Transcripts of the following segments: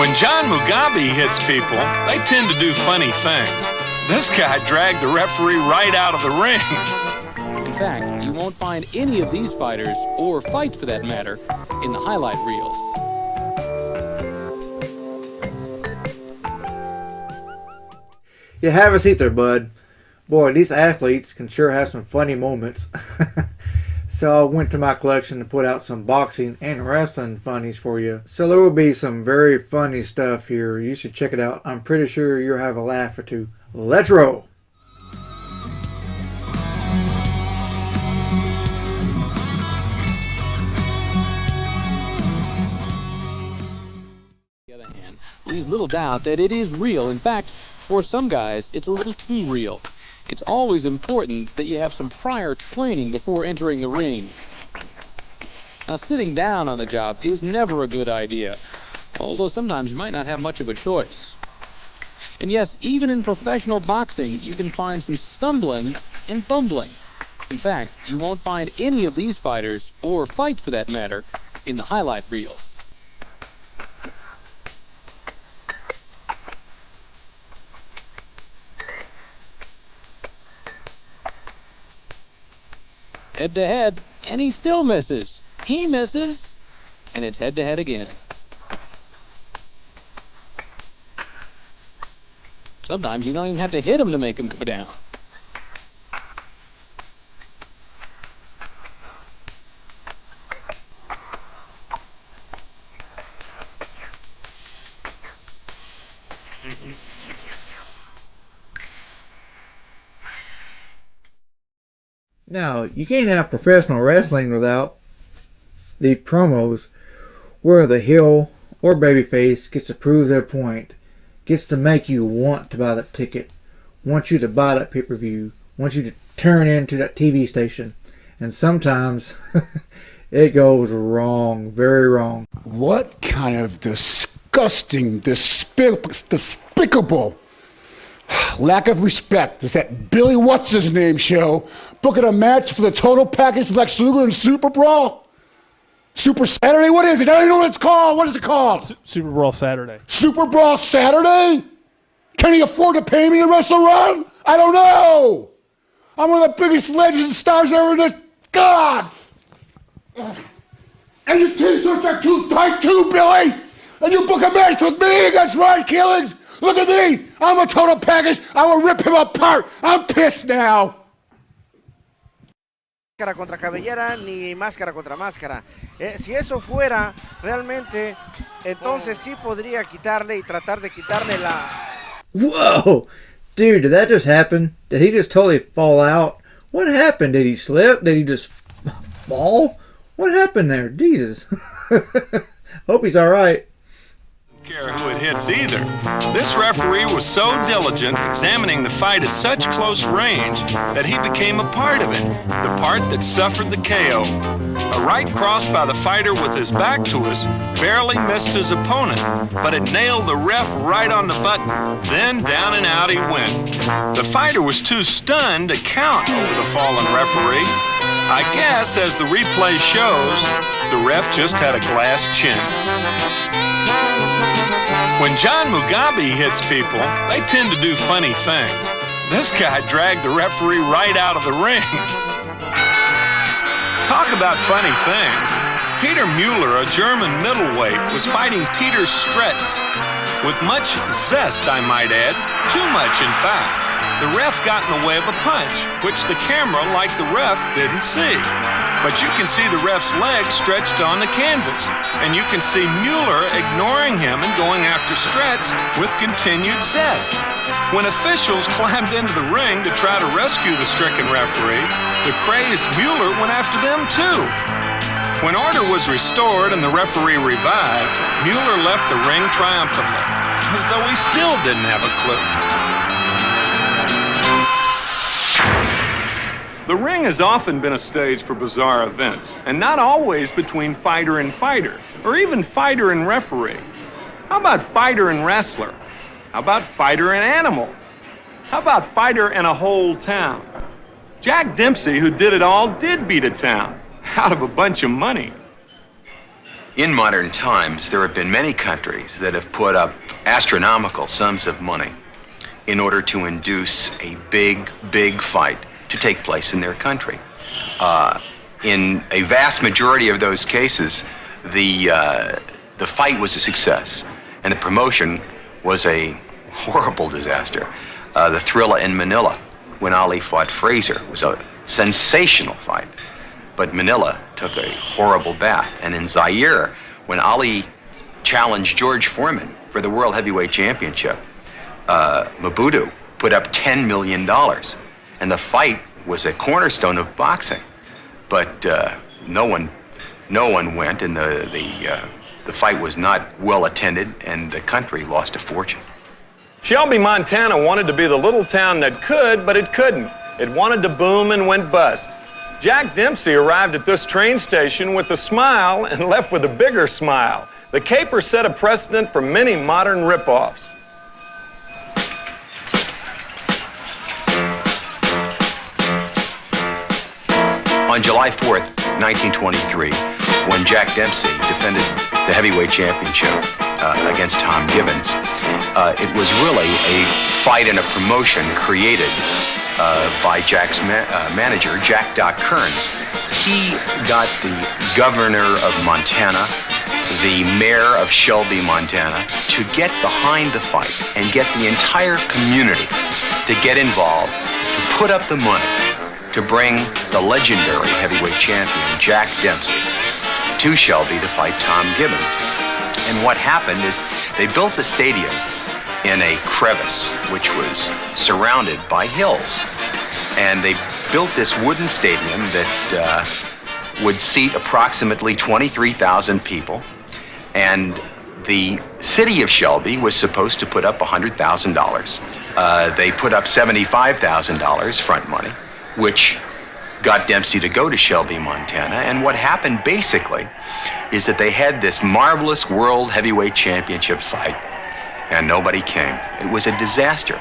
When John Mugabi hits people, they tend to do funny things. This guy dragged the referee right out of the ring. In fact, you won't find any of these fighters, or fights for that matter, in the highlight reels. Yeah, have a seat there, bud. Boy, these athletes can sure have some funny moments. So I went to my collection to put out some boxing and wrestling funnies for you. So there will be some very funny stuff here. You should check it out. I'm pretty sure you'll have a laugh or two. Let's roll! On the other hand, leaves little doubt that it is real. In fact, for some guys, it's a little too real. It's always important that you have some prior training before entering the ring. Now, sitting down on the job is never a good idea, although sometimes you might not have much of a choice. And yes, even in professional boxing, you can find some stumbling and fumbling. In fact, you won't find any of these fighters, or fights for that matter, in the highlight reels. Head to head, and he still misses. He misses, and it's head to head again. Sometimes you don't even have to hit him to make him go down. Now, you can't have professional wrestling without the promos where the heel or babyface gets to prove their point, gets to make you want to buy that ticket, wants you to buy that pay-per-view, wants you to turn into that TV station. And sometimes it goes wrong, very wrong. What kind of disgusting, despicable lack of respect is that Billy What's-His-Name show booking a match for the total package Lex Luger and Super Brawl? Super Saturday? What is it? I don't know what it's called. What is it called? Super Brawl Saturday. Super Brawl Saturday? Can he afford to pay me to wrestle around? I don't know. I'm one of the biggest legends and stars ever in this. God! And your t-shirts are too tight too, Billy! And you book a match with me against Ryan Killings? Look at me! I'm a total package! I will rip him apart! I'm pissed now! Máscara contra cabellera ni máscara contra máscara. Si eso fuera realmente, entonces sí podría quitarle y tratar de quitarle la... Whoa! Dude, did that just happen? Did he just totally fall out? What happened? Did he slip? Did he just fall? What happened there? Jesus. Hope he's alright. Care who it hits either. This referee was so diligent examining the fight at such close range that he became a part of it, the part that suffered the KO. A right cross by the fighter with his back to us barely missed his opponent, but it nailed the ref right on the button. Then down and out he went. The fighter was too stunned to count over the fallen referee. I guess, as the replay shows, the ref just had a glass chin. When John Mugabi hits people, they tend to do funny things. This guy dragged the referee right out of the ring. Talk about funny things. Peter Mueller, a German middleweight, was fighting Peter Stretz. With much zest, I might add. Too much, in fact. The ref got in the way of a punch, which the camera, like the ref, didn't see. But you can see the ref's leg stretched on the canvas, and you can see Mueller ignoring him and going after Stretz with continued zest. When officials climbed into the ring to try to rescue the stricken referee, the crazed Mueller went after them too. When order was restored and the referee revived, Mueller left the ring triumphantly, as though he still didn't have a clue. The ring has often been a stage for bizarre events, and not always between fighter and fighter, or even fighter and referee. How about fighter and wrestler? How about fighter and animal? How about fighter and a whole town? Jack Dempsey, who did it all, did beat a town, out of a bunch of money. In modern times, there have been many countries that have put up astronomical sums of money in order to induce a big fight to take place in their country. In a vast majority of those cases, the fight was a success, and the promotion was a horrible disaster. The Thrilla in Manila, when Ali fought Frazier, was a sensational fight, but Manila took a horrible bath. And in Zaire, when Ali challenged George Foreman for the World Heavyweight Championship, Mobutu put up $10 million, and the fight was a cornerstone of boxing. But no one went, and the fight was not well attended, and the country lost a fortune. Shelby, Montana wanted to be the little town that could, but it couldn't. It wanted to boom and went bust. Jack Dempsey arrived at this train station with a smile and left with a bigger smile. The caper set a precedent for many modern ripoffs. On July 4th, 1923, when Jack Dempsey defended the heavyweight championship against Tom Gibbons, it was really a fight and a promotion created by Jack's manager, Jack Doc Kearns. He got the governor of Montana, the mayor of Shelby, Montana, to get behind the fight and get the entire community to get involved, to put up the money to bring the legendary heavyweight champion, Jack Dempsey, to Shelby to fight Tom Gibbons. And what happened is they built the stadium in a crevice which was surrounded by hills. And they built this wooden stadium that would seat approximately 23,000 people. And the city of Shelby was supposed to put up $100,000. They put up $75,000 front money, which got Dempsey to go to Shelby, Montana. And what happened basically is that they had this marvelous World Heavyweight Championship fight, and nobody came. It was a disaster.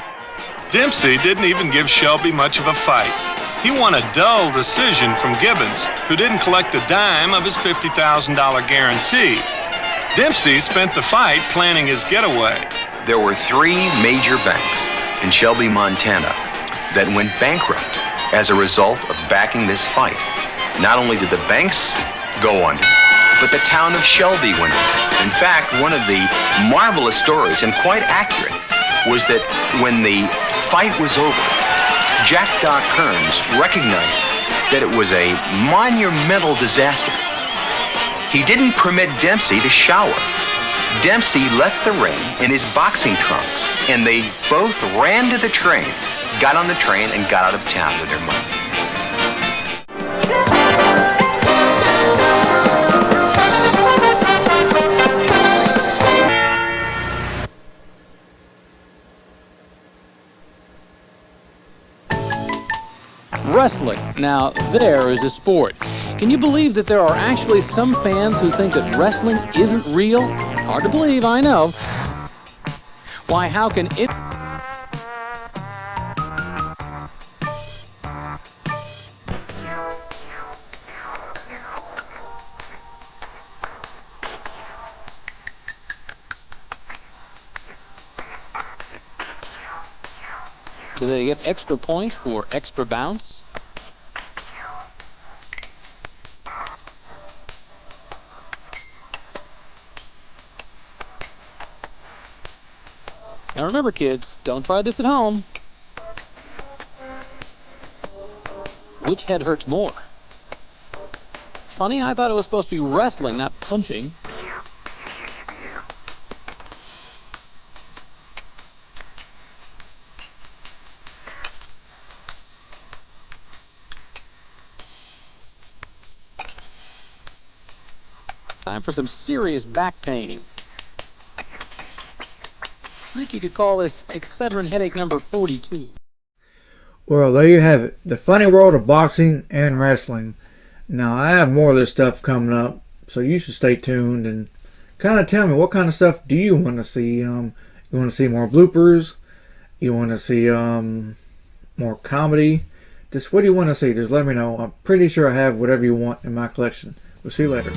Dempsey didn't even give Shelby much of a fight. He won a dull decision from Gibbons, who didn't collect a dime of his $50,000 guarantee. Dempsey spent the fight planning his getaway. There were 3 major banks in Shelby, Montana that went bankrupt as a result of backing this fight. Not only did the banks go under, but the town of Shelby went under. In fact, one of the marvelous stories, and quite accurate, was that when the fight was over, Jack Doc Kearns recognized that it was a monumental disaster. He didn't permit Dempsey to shower. Dempsey left the ring in his boxing trunks, and they both ran to the train, got on the train, and got out of town with their money. Wrestling. Now, there is a sport. Can you believe that there are actually some fans who think that wrestling isn't real? Hard to believe, I know. Why, how can it... Do they get extra points for extra bounce? Now remember, kids, don't try this at home. Which head hurts more? Funny, I thought it was supposed to be wrestling, not punching. Time for some serious back pain. I think you could call this Excedrin headache number 42. Well, there you have it. The funny world of boxing and wrestling. Now, I have more of this stuff coming up, so you should stay tuned and kind of tell me what kind of stuff do you want to see. You want to see more bloopers? You want to see more comedy? Just what do you want to see? Just let me know. I'm pretty sure I have whatever you want in my collection. We'll see you later.